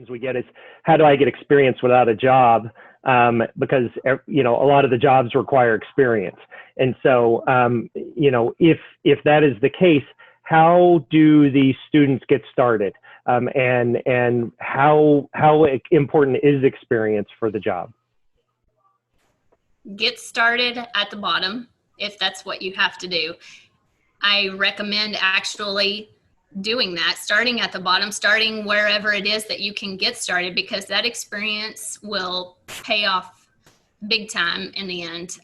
we get is, how do I get experience without a job? Because a lot of the jobs require experience, and so if that is the case, how do the students get started, and how important is experience for the job? Get started at the bottom if that's what you have to do. I recommend actually doing that, starting at the bottom, starting wherever it is that you can get started, because that experience will pay off big time in the end.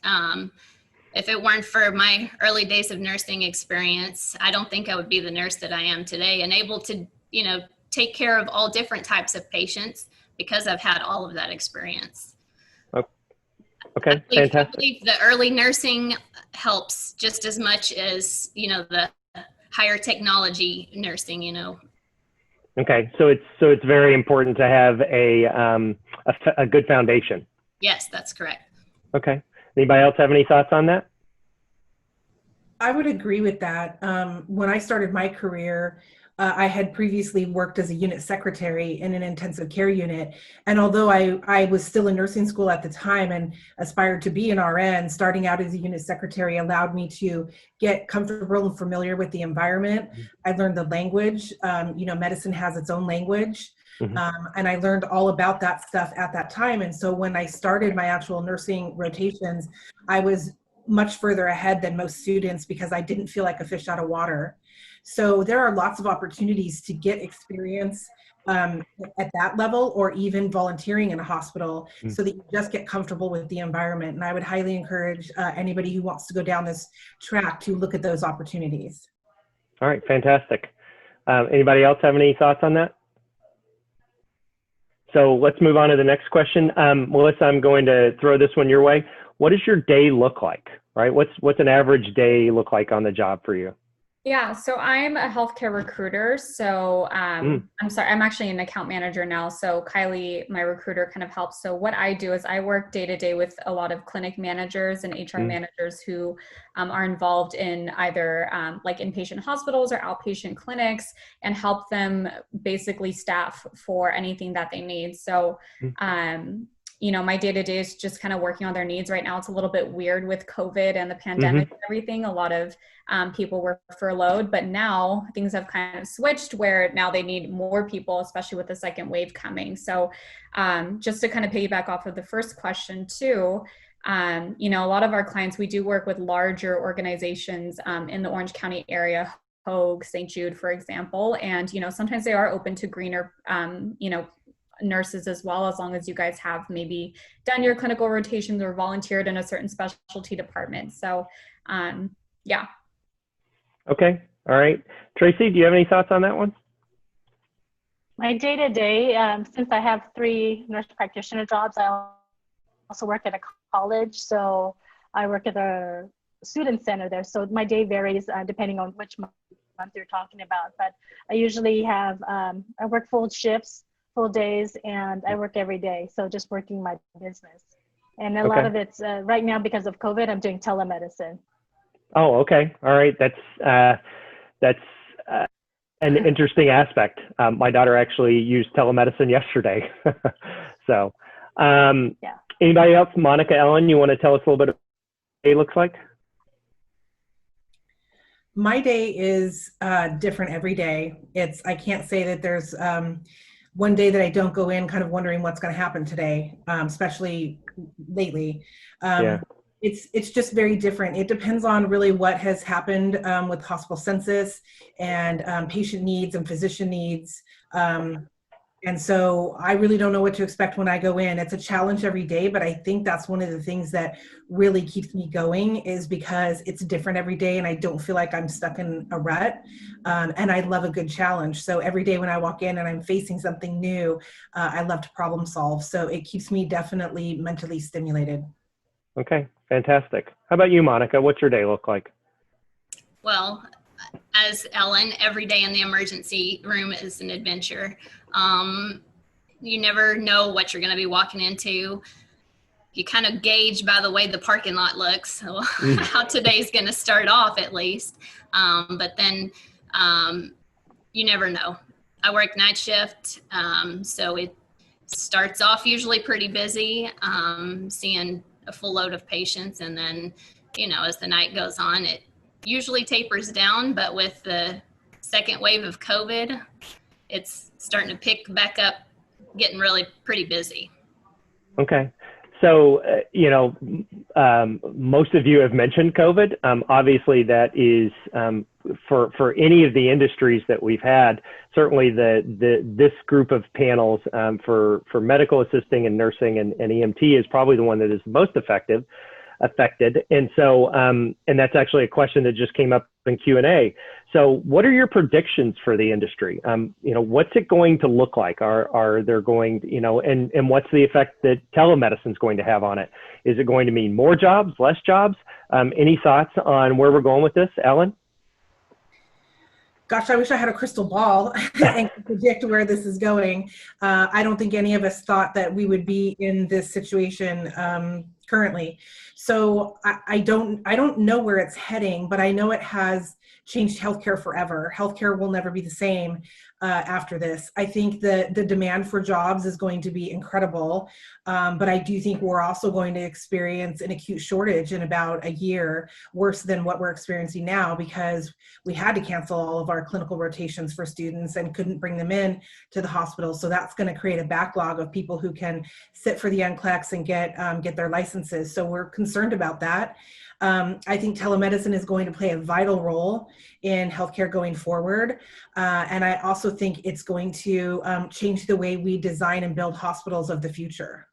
If it weren't for my early days of nursing experience, I don't think I would be the nurse that I am today, and able to, take care of all different types of patients, because I've had all of that experience. Okay, fantastic. I believe the early nursing helps just as much as, the higher technology nursing, Okay, so it's very important to have a good foundation. Yes, that's correct. Okay. Anybody else have any thoughts on that? I would agree with that. When I started my career, I had previously worked as a unit secretary in an intensive care unit. And although I was still in nursing school at the time and aspired to be an RN, starting out as a unit secretary allowed me to get comfortable and familiar with the environment. I learned the language. Medicine has its own language. And I learned all about that stuff at that time. And so when I started my actual nursing rotations, I was much further ahead than most students because I didn't feel like a fish out of water. So there are lots of opportunities to get experience at that level, or even volunteering in a hospital, so that you just get comfortable with the environment. And I would highly encourage anybody who wants to go down this track to look at those opportunities. All right, fantastic. Anybody else have any thoughts on that? So let's move on to the next question. Melissa, I'm going to throw this one your way. What does your day look like, right? What's an average day look like on the job for you? Yeah, so I'm a healthcare recruiter. So I'm actually an account manager now. So Kylie, my recruiter, kind of helps. So what I do is I work day to day with a lot of clinic managers and HR managers who are involved in either like inpatient hospitals or outpatient clinics, and help them basically staff for anything that they need. So my day-to-day is just kind of working on their needs. Right now, it's a little bit weird with COVID and the pandemic and everything. A lot of people were furloughed, but now things have kind of switched where now they need more people, especially with the second wave coming. So just to kind of piggyback off of the first question too, a lot of our clients, we do work with larger organizations in the Orange County area, Hoag, St. Jude, for example. And, sometimes they are open to greener, nurses as well, as long as you guys have maybe done your clinical rotations or volunteered in a certain specialty department. So, yeah. Okay. All right. Tracy, do you have any thoughts on that one? My day-to-day, since I have 3 nurse practitioner jobs, I also work at a college. So I work at a student center there. So my day varies depending on which month you're talking about. But I usually have, I work full shifts, full days, and I work every day. So just working my business. And a lot of it's right now, because of COVID, I'm doing telemedicine. Oh, okay. All right. That's an interesting aspect. My daughter actually used telemedicine yesterday. So, yeah. Anybody else? Monica, Ellen, you want to tell us a little bit of what it looks like? My day is different every day. I can't say that there's one day that I don't go in kind of wondering what's going to happen today, especially lately. It's just very different. It depends on really what has happened with hospital census and patient needs and physician needs. And so I really don't know what to expect when I go in. It's a challenge every day, but I think that's one of the things that really keeps me going, is because it's different every day and I don't feel like I'm stuck in a rut. And I love a good challenge. So every day when I walk in and I'm facing something new, I love to problem solve. So it keeps me definitely mentally stimulated. Okay, fantastic. How about you, Monica? What's your day look like? Well, as Ellen, every day in the emergency room is an adventure. You never know what you're going to be walking into. You kind of gauge by the way the parking lot looks, so how today's going to start off at least. But then you never know. I work night shift, so it starts off usually pretty busy, seeing a full load of patients, and then, as the night goes on, it usually tapers down, but with the second wave of COVID, it's starting to pick back up, getting really pretty busy. Okay. So, most of you have mentioned COVID. Obviously, that is for any of the industries that we've had. Certainly, this group of panels for medical assisting and nursing and EMT is probably the one that is most affected. And so, and that's actually a question that just came up in Q&A. So what are your predictions for the industry? What's it going to look like? Are there going, and what's the effect that telemedicine is going to have on it? Is it going to mean more jobs, less jobs? Any thoughts on where we're going with this, Ellen? Gosh, I wish I had a crystal ball and could predict where this is going. I don't think any of us thought that we would be in this situation currently. So I don't know where it's heading, but I know it has changed healthcare forever. Healthcare will never be the same after this. I think the demand for jobs is going to be incredible, but I do think we're also going to experience an acute shortage in about a year, worse than what we're experiencing now, because we had to cancel all of our clinical rotations for students and couldn't bring them in to the hospital. So that's going to create a backlog of people who can sit for the NCLEX and get their licenses. So we're concerned about that. I think telemedicine is going to play a vital role in healthcare going forward. And I also think it's going to change the way we design and build hospitals of the future.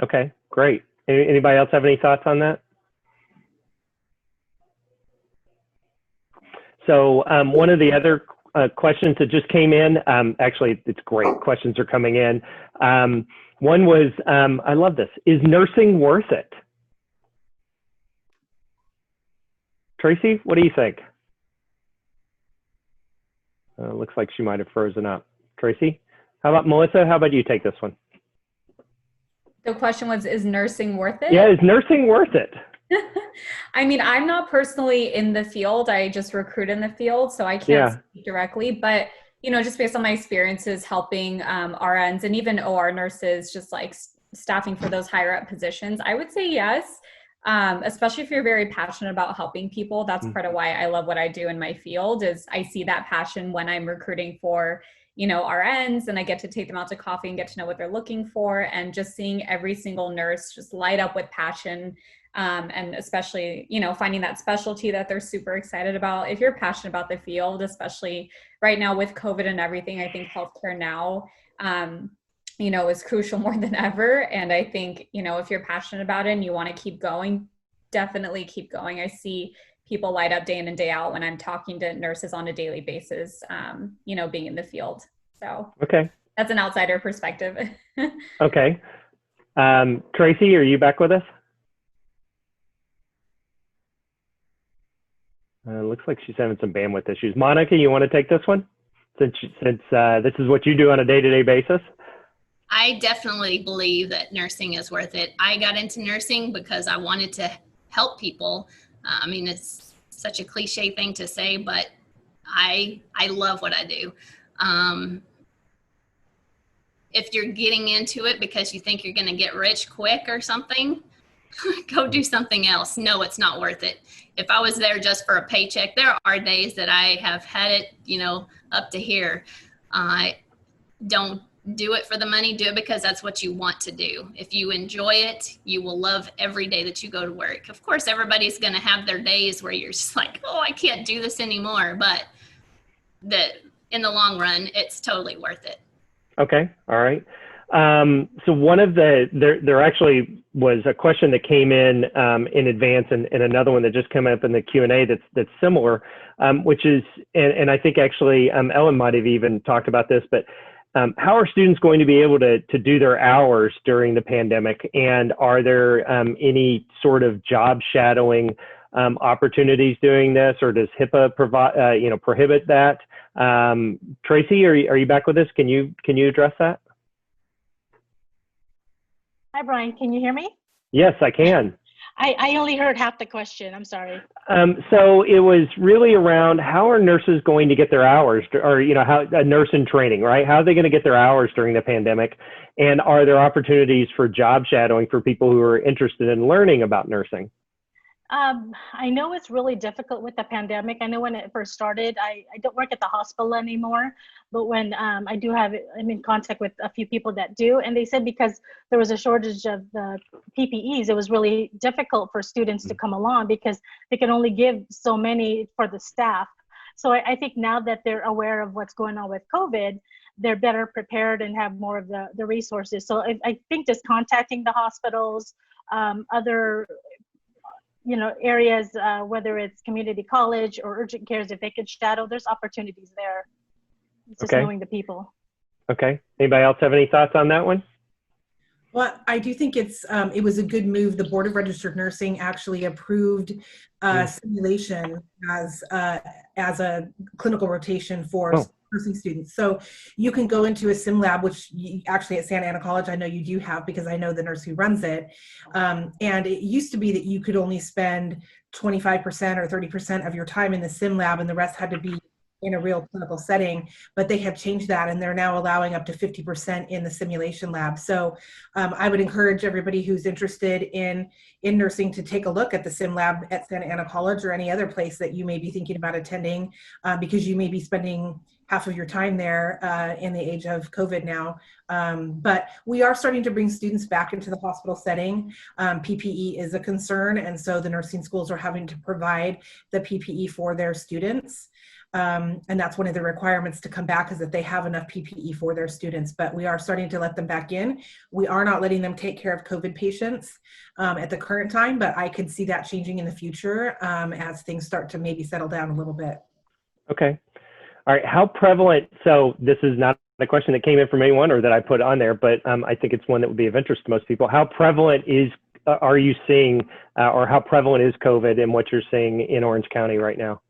Okay, great. Anybody else have any thoughts on that? So one of the other questions that just came in, actually, it's great. Questions are coming in. One was, I love this. Is nursing worth it? Tracy, what do you think? Looks like she might have frozen up. Tracy? How about Melissa? How about you take this one? The question was, is nursing worth it? Yeah, is nursing worth it? I mean, I'm not personally in the field. I just recruit in the field, so I can't speak directly. But, just based on my experiences helping RNs and even OR nurses, just like staffing for those higher up positions, I would say yes. Especially if you're very passionate about helping people. That's part of why I love what I do in my field, is I see that passion when I'm recruiting for, RNs, and I get to take them out to coffee and get to know what they're looking for, and just seeing every single nurse just light up with passion. And especially, finding that specialty that they're super excited about. If you're passionate about the field, especially right now with COVID and everything, I think healthcare now, is crucial more than ever. And I think, if you're passionate about it and you want to keep going, definitely keep going. I see people light up day in and day out when I'm talking to nurses on a daily basis, being in the field. So okay, that's an outsider perspective. Okay. Tracy, are you back with us? Looks like she's having some bandwidth issues. Monica, you want to take this one? Since this is what you do on a day-to-day basis? I definitely believe that nursing is worth it. I got into nursing because I wanted to help people. I mean, it's such a cliche thing to say, but I love what I do. If you're getting into it because you think you're going to get rich quick or something, go do something else. No, it's not worth it. If I was there just for a paycheck, there are days that I have had it, up to here. Don't do it for the money. Do it because that's what you want to do. If you enjoy it, you will love every day that you go to work. Of course, everybody's going to have their days where you're just like, oh, I can't do this anymore. But in the long run, it's totally worth it. Okay. All right. So one of there actually was a question that came in advance, and another one that just came up in the Q&A that's similar, which is, and I think actually Ellen might have even talked about this, but how are students going to be able to do their hours during the pandemic? And are there any sort of job shadowing opportunities doing this, or does HIPAA prohibit that? Tracy, are you back with us? Can you address that? Hi, Brian. Can you hear me? Yes, I can. I only heard half the question. I'm sorry. So it was really around how are nurses going to get their hours, or, you know, how a nurse in training, right? How are they going to get their hours during the pandemic? And are there opportunities for job shadowing for people who are interested in learning about nursing? I know it's really difficult with the pandemic. I know when it first started, I don't work at the hospital anymore, but when I'm in contact with a few people that do, and they said because there was a shortage of the PPEs, it was really difficult for students to come along because they can only give so many for the staff. So I think now that they're aware of what's going on with COVID, they're better prepared and have more of the resources. So I think just contacting the hospitals, other areas, whether it's community college or urgent cares, if they could shadow, there's opportunities there. It's just knowing the people. Okay. Anybody else have any thoughts on that one? Well, I do think it was a good move. The Board of Registered Nursing actually approved simulation as a clinical rotation for nursing students. So you can go into a sim lab, which actually at Santa Ana College, I know you do have because I know the nurse who runs it. And it used to be that you could only spend 25% or 30% of your time in the sim lab and the rest had to be in a real clinical setting, but they have changed that and they're now allowing up to 50% in the simulation lab. So I would encourage everybody who's interested in nursing to take a look at the sim lab at Santa Ana College or any other place that you may be thinking about attending, because you may be spending half of your time there in the age of COVID now. But we are starting to bring students back into the hospital setting. PPE is a concern, and so the nursing schools are having to provide the PPE for their students. And that's one of the requirements to come back is that they have enough PPE for their students, but we are starting to let them back in. We are not letting them take care of COVID patients at the current time, but I could see that changing in the future as things start to maybe settle down a little bit. Okay. All right. How prevalent, so this is not a question that came in from anyone or that I put on there, but I think it's one that would be of interest to most people. How prevalent are you seeing, or how prevalent is COVID in what you're seeing in Orange County right now?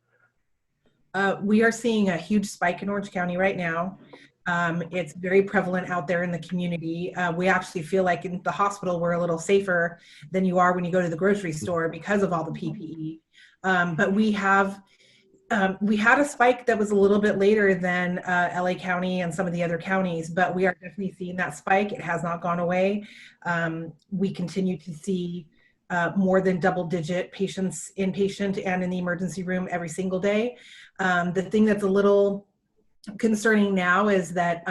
We are seeing a huge spike in Orange County right now. It's very prevalent out there in the community. We actually feel like in the hospital, we're a little safer than you are when you go to the grocery store because of all the PPE. But we had a spike that was a little bit later than LA County and some of the other counties, but we are definitely seeing that spike. It has not gone away. We continue to see more than double-digit patients inpatient and in the emergency room every single day. The thing that's a little concerning now is that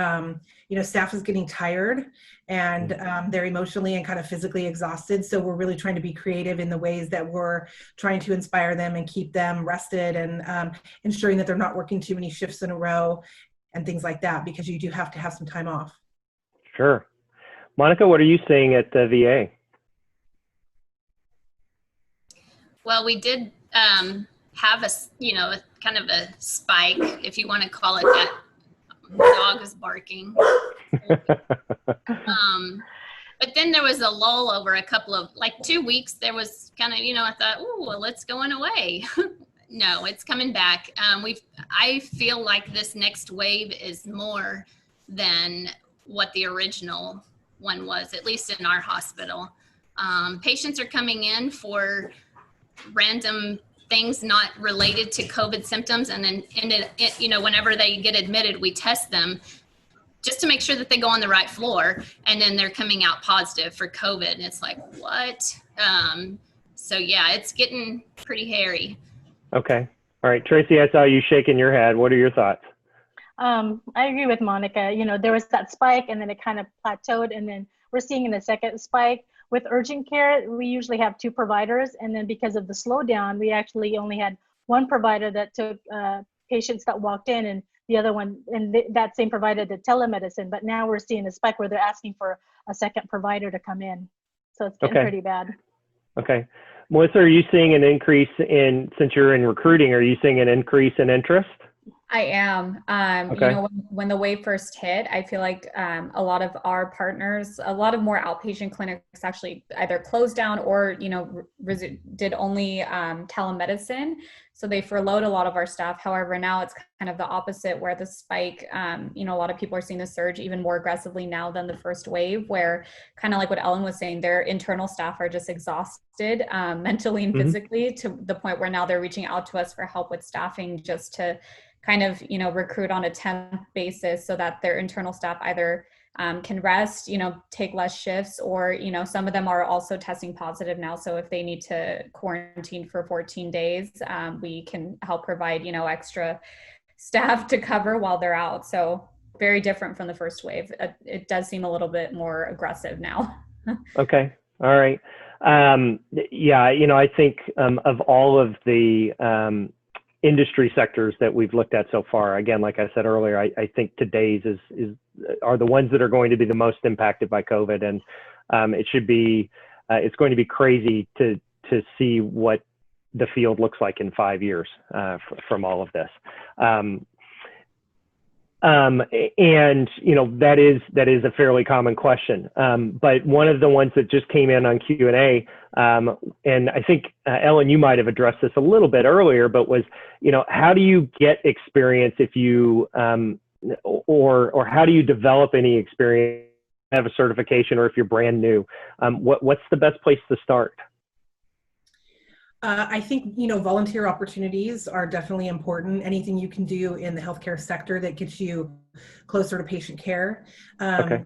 staff is getting tired and they're emotionally and kind of physically exhausted. So we're really trying to be creative in the ways that we're trying to inspire them and keep them rested and ensuring that they're not working too many shifts in a row and things like that, because you do have to have some time off. Sure. Monica, what are you seeing at the VA? Well, we did have a kind of a spike, if you want to call it that. The dog is barking. But then there was a lull over a couple of, 2 weeks. There was kind of, I thought, oh, well, it's going away. No, it's coming back. I feel like this next wave is more than what the original one was, at least in our hospital. Patients are coming in for random things not related to COVID symptoms, and then whenever they get admitted, we test them just to make sure that they go on the right floor, and then they're coming out positive for COVID, and it's like, what? So yeah, it's getting pretty hairy. Okay. All right, Tracy, I saw you shaking your head. What are your thoughts? I agree with Monica. There was that spike and then it kind of plateaued, and then we're seeing in the second spike. With urgent care, we usually have 2 providers, and then because of the slowdown, we actually only had 1 provider that took patients that walked in, and the other one, and that same provider did telemedicine. But now we're seeing a spike where they're asking for a second provider to come in. So it's getting pretty bad. Okay. Melissa, are you seeing an increase since you're in recruiting, are you seeing an increase in interest? I am. Okay. When the wave first hit, I feel like a lot of our partners, a lot of more outpatient clinics actually either closed down or, did only telemedicine. So they furloughed a lot of our staff. However, now it's kind of the opposite where the spike, a lot of people are seeing the surge even more aggressively now than the first wave, where kind of like what Ellen was saying, their internal staff are just exhausted mentally and physically to the point where now they're reaching out to us for help with staffing just to kind of, recruit on a temp basis so that their internal staff either can rest, take less shifts, or, some of them are also testing positive now. So if they need to quarantine for 14 days, we can help provide, extra staff to cover while they're out. So very different from the first wave. It does seem a little bit more aggressive now. Okay. All right. Yeah, I think of all of the industry sectors that we've looked at so far, again, like I said earlier, I think today's are the ones that are going to be the most impacted by COVID, and it's going to be crazy to see what the field looks like in 5 years from all of this. And that is a fairly common question. But one of the ones that just came in on Q&A, and I think Ellen, you might have addressed this a little bit earlier, but was, how do you get experience if you, or how do you develop any experience, have a certification, or if you're brand new? What's the best place to start? I think, volunteer opportunities are definitely important. Anything you can do in the healthcare sector that gets you closer to patient care. Okay.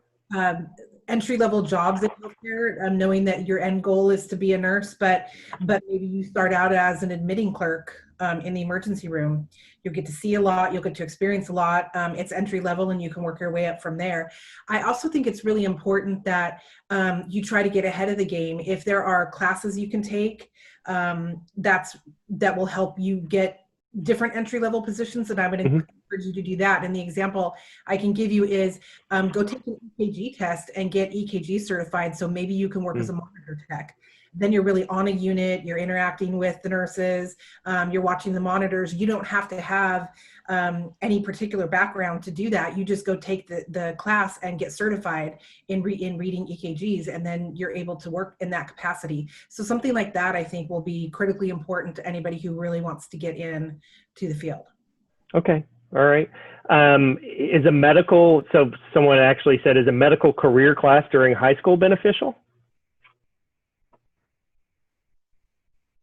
Entry-level jobs in healthcare, knowing that your end goal is to be a nurse, but maybe you start out as an admitting clerk in the emergency room. You'll get to see a lot, you'll get to experience a lot. It's entry-level and you can work your way up from there. I also think it's really important that you try to get ahead of the game. If there are classes you can take, that will help you get different entry-level positions, and I would encourage you to do that. And the example I can give you is go take an EKG test and get EKG certified, so maybe you can work as a monitor tech. Then you're really on a unit, you're interacting with the nurses, you're watching the monitors. You don't have to have any particular background to do that. You just go take the class and get certified in reading EKGs, and then you're able to work in that capacity. So something like that, I think, will be critically important to anybody who really wants to get in to the field. Okay. All right. So someone actually said, is a medical career class during high school beneficial?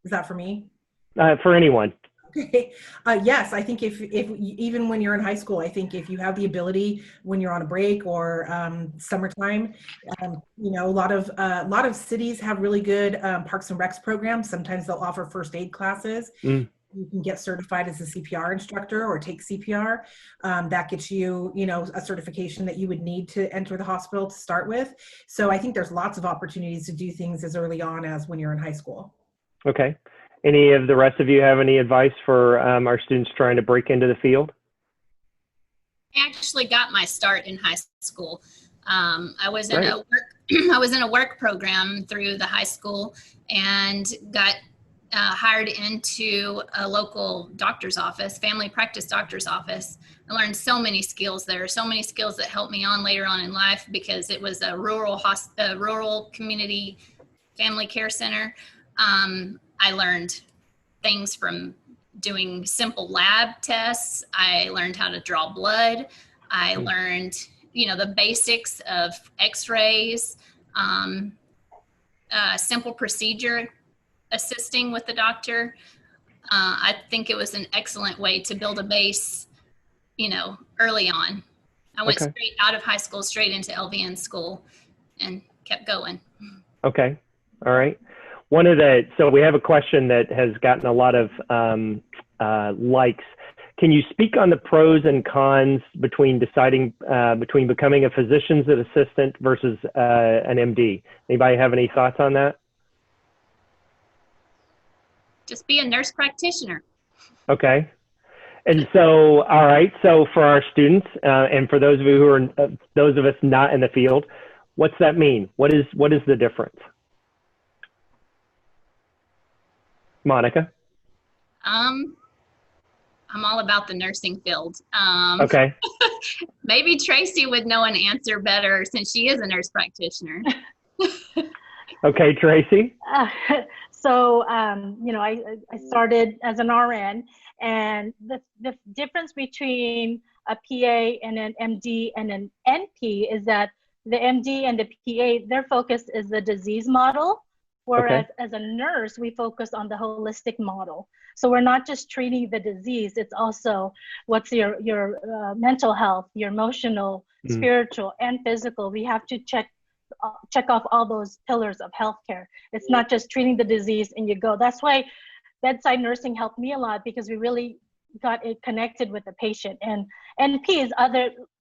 Is that for me? For anyone. Okay. Yes, I think if even when you're in high school, I think if you have the ability when you're on a break or summertime, a lot of cities have really good Parks and Recs programs. Sometimes they'll offer first aid classes. You can get certified as a CPR instructor or take CPR. That gets you, a certification that you would need to enter the hospital to start with. So I think there's lots of opportunities to do things as early on as when you're in high school. Okay. Any of the rest of you have any advice for our students trying to break into the field? I actually got my start in high school. I was in a work program through the high school and got hired into a local doctor's office, family practice doctor's office. I learned so many skills there, so many skills that helped me on later on in life, because it was a rural community family care center. I learned things from doing simple lab tests. I learned how to draw blood. I learned, the basics of x-rays, simple procedure assisting with the doctor. I think it was an excellent way to build a base, early on. I went straight out of high school, straight into LVN school and kept going. Okay. All right. So we have a question that has gotten a lot of likes. Can you speak on the pros and cons between deciding between becoming a physician's assistant versus an MD? Anybody have any thoughts on that? Just be a nurse practitioner. Okay. And so, all right. So for our students and for those of you who are those of us not in the field, what's that mean? What is the difference? Monica? I'm all about the nursing field. Okay. Maybe Tracy would know an answer better since she is a nurse practitioner. Okay, Tracy. You know, I started as an RN, and the difference between a PA and an MD and an NP is that the MD and the PA, their focus is the disease model, whereas as a nurse, we focus on the holistic model. So we're not just treating the disease, it's also what's your mental health, your emotional, spiritual, and physical. We have to check off all those pillars of healthcare. It's not just treating the disease and you go. That's why bedside nursing helped me a lot, because we really got it connected with the patient. And NPs,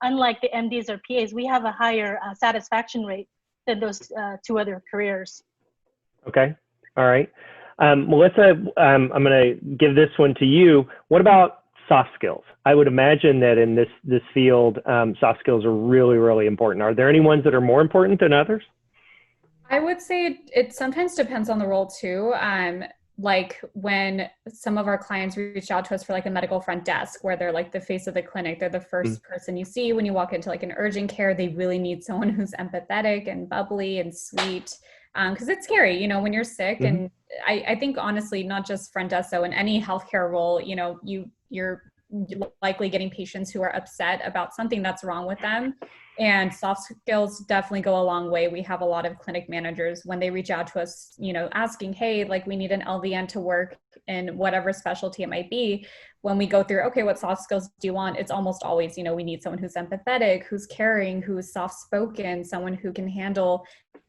unlike the MDs or PAs, we have a higher satisfaction rate than those two other careers. Okay. All right. Melissa, I'm going to give this one to you. What about soft skills? I would imagine that in this field, soft skills are really, really important. Are there any ones that are more important than others? I would say it sometimes depends on the role too. Like when some of our clients reach out to us for like a medical front desk, where they're like the face of the clinic, they're the first person you see when you walk into like an urgent care. They really need someone who's empathetic and bubbly and sweet, because it's scary, you know, when you're sick. And I think honestly, not just front desk, so in any healthcare role, you know, you're likely getting patients who are upset about something that's wrong with them. And soft skills definitely go a long way. We have a lot of clinic managers when they reach out to us, you know, asking, hey, like we need an LVN to work in whatever specialty it might be. When we go through, okay, what soft skills do you want? It's almost always, you know, we need someone who's empathetic, who's caring, who's soft-spoken, someone who can handle,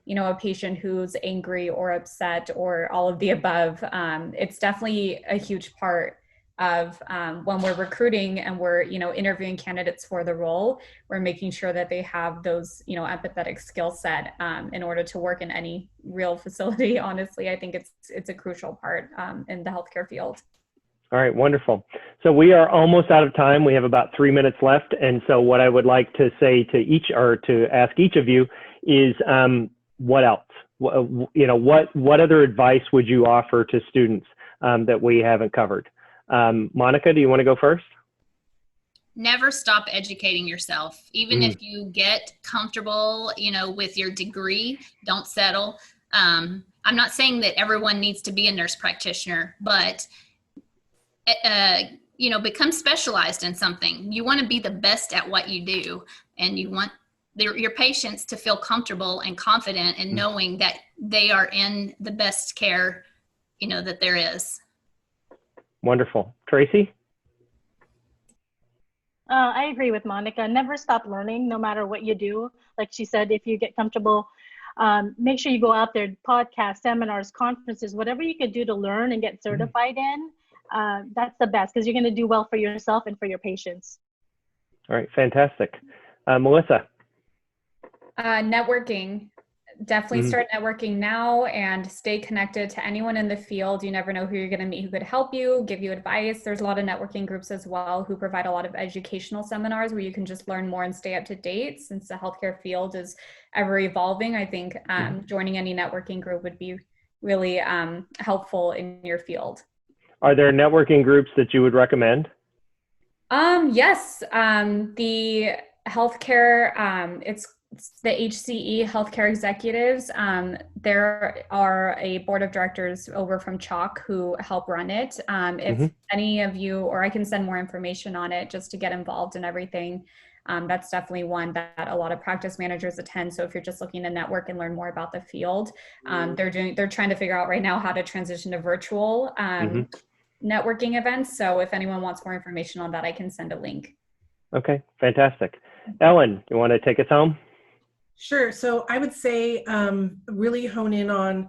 you know, a patient who's angry or upset or all of the above. It's definitely a huge part of when we're recruiting and we're, you know, interviewing candidates for the role, we're making sure that they have those, you know, empathetic skill set in order to work in any real facility. Honestly, I think it's a crucial part in the healthcare field. All right, wonderful. So we are almost out of time. We have about 3 minutes left. And so what I would like to say to to ask each of you is what else? You know, what other advice would you offer to students that we haven't covered? Monica, do you want to go first? Never stop educating yourself. Even if you get comfortable, you know, with your degree, don't settle. I'm not saying that everyone needs to be a nurse practitioner, but, you know, become specialized in something. You want to be the best at what you do, and you want your patients to feel comfortable and confident in knowing that they are in the best care, you know, that there is. Wonderful. Tracy? I agree with Monica. Never stop learning, no matter what you do. Like she said, if you get comfortable, make sure you go out there, podcasts, seminars, conferences, whatever you could do to learn and get certified in. That's the best, because you're going to do well for yourself and for your patients. All right, fantastic. Melissa? Networking. Definitely start networking now and stay connected to anyone in the field. You never know who you're going to meet who could help you, give you advice. There's a lot of networking groups as well who provide a lot of educational seminars where you can just learn more and stay up to date. Since the healthcare field is ever evolving, I think joining any networking group would be really helpful in your field. Are there networking groups that you would recommend? Yes. The healthcare, it's the HCE Healthcare Executives. There are a board of directors over from Chalk who help run it. If any of you, or I can send more information on it just to get involved in everything. That's definitely one that a lot of practice managers attend. So if you're just looking to network and learn more about the field, they're trying to figure out right now how to transition to virtual networking events. So if anyone wants more information on that, I can send a link. Okay, fantastic. Ellen, you want to take us home? Sure. So I would say really hone in on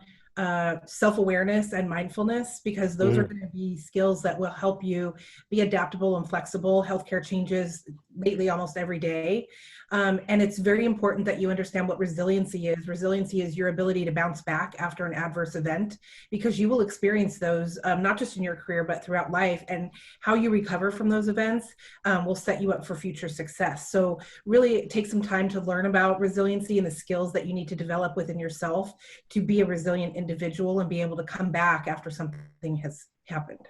self-awareness and mindfulness, because those are going to be skills that will help you be adaptable and flexible. Healthcare changes lately almost every day. And it's very important that you understand what resiliency is. Resiliency is your ability to bounce back after an adverse event, because you will experience those not just in your career, but throughout life. And how you recover from those events will set you up for future success. So really take some time to learn about resiliency and the skills that you need to develop within yourself to be a resilient individual and be able to come back after something has happened.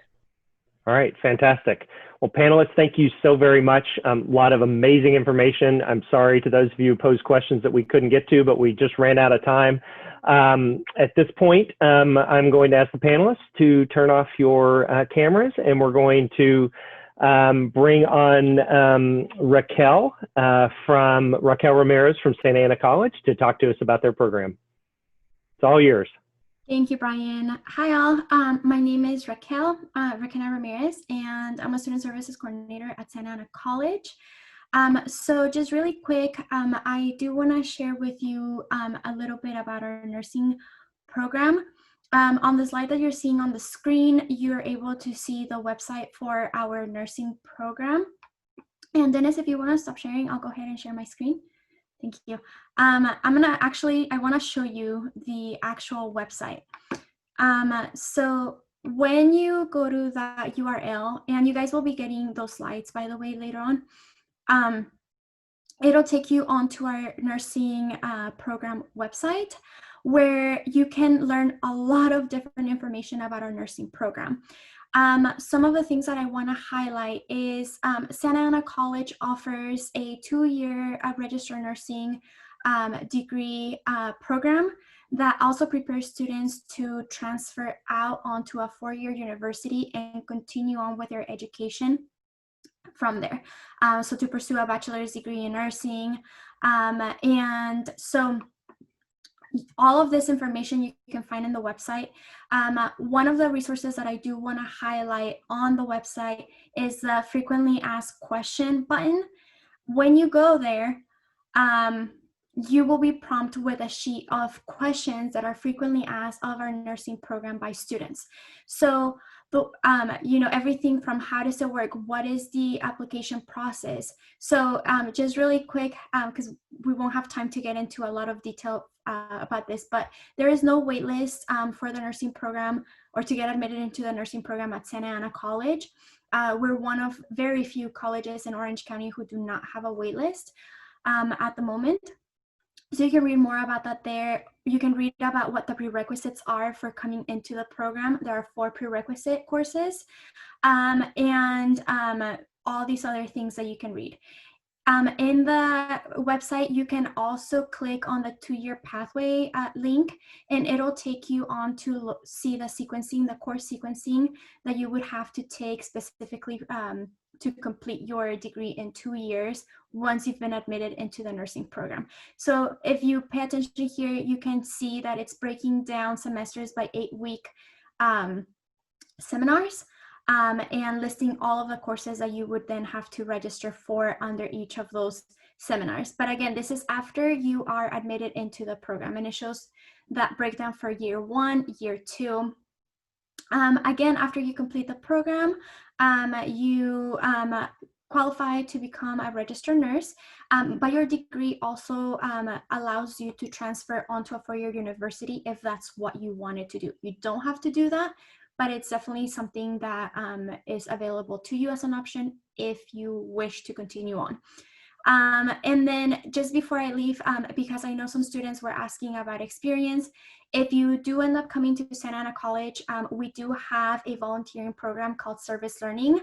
All right, fantastic. Well, panelists, thank you so very much. A lot of amazing information. I'm sorry to those of you who posed questions that we couldn't get to, but we just ran out of time. At this point, I'm going to ask the panelists to turn off your cameras, and we're going to bring on Raquel Ramirez from Santa Ana College to talk to us about their program. It's all yours. Thank you, Brian. Hi, all. My name is Raquel Ramirez, and I'm a Student Services Coordinator at Santa Ana College. So just really quick, I do want to share with you a little bit about our nursing program. On the slide that you're seeing on the screen, you're able to see the website for our nursing program. And Dennis, if you want to stop sharing, I'll go ahead and share my screen. Thank you. I want to show you the actual website. So when you go to that URL, and you guys will be getting those slides, by the way, later on, it'll take you onto our nursing program website, where you can learn a lot of different information about our nursing program. Some of the things that I want to highlight is Santa Ana College offers a 2-year registered nursing degree program that also prepares students to transfer out onto a 4-year university and continue on with their education from there. So to pursue a bachelor's degree in nursing. And so all of this information you can find in the website. One of the resources that I do want to highlight on the website is the frequently asked question button. When you go there, you will be prompted with a sheet of questions that are frequently asked of our nursing program by students. So, everything from how does it work, what is the application process. So just really quick, because we won't have time to get into a lot of detail about this, but there is no wait list for the nursing program or to get admitted into the nursing program at Santa Ana College. We're one of very few colleges in Orange County who do not have a wait list at the moment. So you can read more about that there. You can read about what the prerequisites are for coming into the program. There are 4 prerequisite courses and all these other things that you can read. In the website, you can also click on the 2-year pathway link, and it'll take you on to see the sequencing, the course sequencing that you would have to take specifically to complete your degree in 2 years once you've been admitted into the nursing program. So if you pay attention here, you can see that it's breaking down semesters by 8-week seminars. And listing all of the courses that you would then have to register for under each of those seminars. But again, this is after you are admitted into the program, and it shows that breakdown for year 1, year 2. Again, after you complete the program, you qualify to become a registered nurse, but your degree also allows you to transfer onto a 4-year university if that's what you wanted to do. You don't have to do that, but it's definitely something that is available to you as an option if you wish to continue on. And then just before I leave, because I know some students were asking about experience, if you do end up coming to Santa Ana College, we do have a volunteering program called Service Learning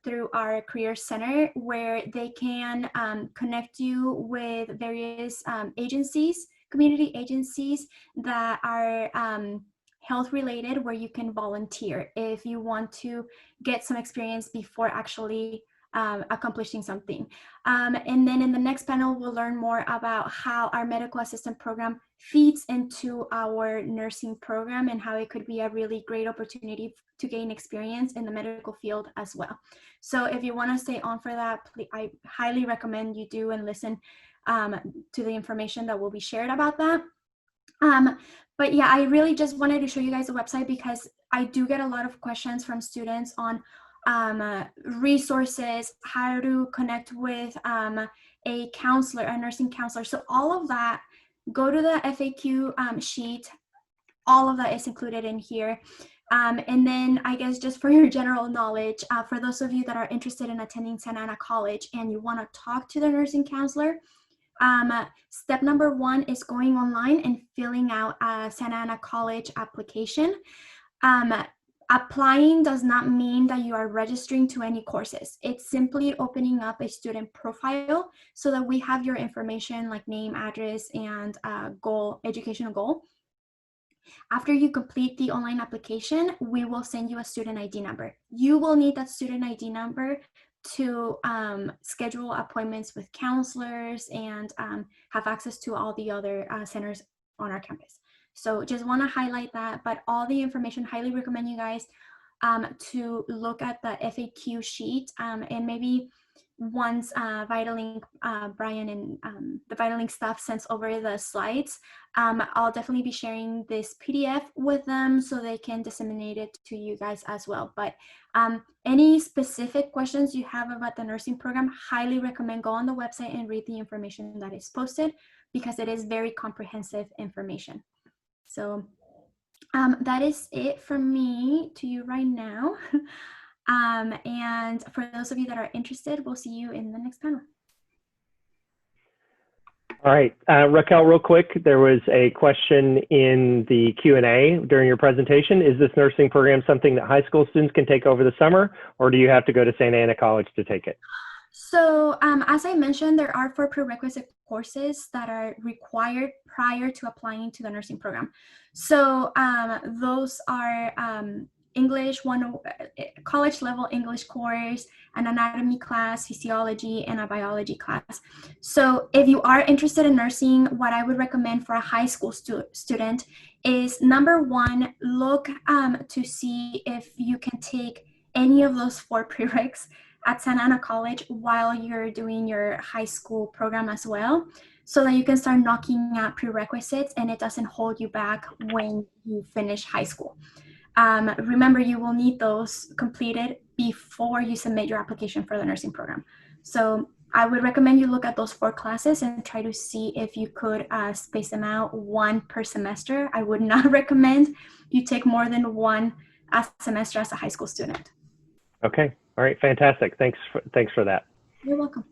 through our Career Center, where they can connect you with various agencies, community agencies that are health related, where you can volunteer if you want to get some experience before actually accomplishing something. And then in the next panel, we'll learn more about how our medical assistant program feeds into our nursing program and how it could be a really great opportunity to gain experience in the medical field as well. So if you want to stay on for that, I highly recommend you do and listen to the information that will be shared about that. But yeah, I really just wanted to show you guys the website because I do get a lot of questions from students on resources, how to connect with a counselor, a nursing counselor. So all of that, go to the FAQ sheet. All of that is included in here. And then I guess just for your general knowledge, for those of you that are interested in attending Santa Ana College and you want to talk to the nursing counselor, step number 1 is going online and filling out a Santa Ana College application. Applying does not mean that you are registering to any courses. It's simply opening up a student profile so that we have your information like name, address, and educational goal. After you complete the online application, we will send you a student ID number. You will need that student ID number to schedule appointments with counselors and have access to all the other centers on our campus. So just want to highlight that, but all the information, highly recommend you guys to look at the FAQ sheet and maybe once Vitalink, Brian and the Vitalink staff sends over the slides, I'll definitely be sharing this PDF with them so they can disseminate it to you guys as well. But any specific questions you have about the nursing program, highly recommend go on the website and read the information that is posted because it is very comprehensive information. So that is it from me to you right now. And for those of you that are interested, we'll see you in the next panel. All right, Raquel, real quick, there was a question in the Q&A during your presentation. Is this nursing program something that high school students can take over the summer, or do you have to go to Santa Ana College to take it? So as I mentioned, there are 4 prerequisite courses that are required prior to applying to the nursing program. So those are English, college level English course, an anatomy class, physiology, and a biology class. So if you are interested in nursing, what I would recommend for a high school student is number 1, look to see if you can take any of those 4 prereqs at Santa Ana College while you're doing your high school program as well, so that you can start knocking out prerequisites and it doesn't hold you back when you finish high school. Remember, you will need those completed before you submit your application for the nursing program. So I would recommend you look at those 4 classes and try to see if you could space them out 1 per semester. I would not recommend you take more than 1 a semester as a high school student. Okay. All right. Fantastic. Thanks for that. You're welcome.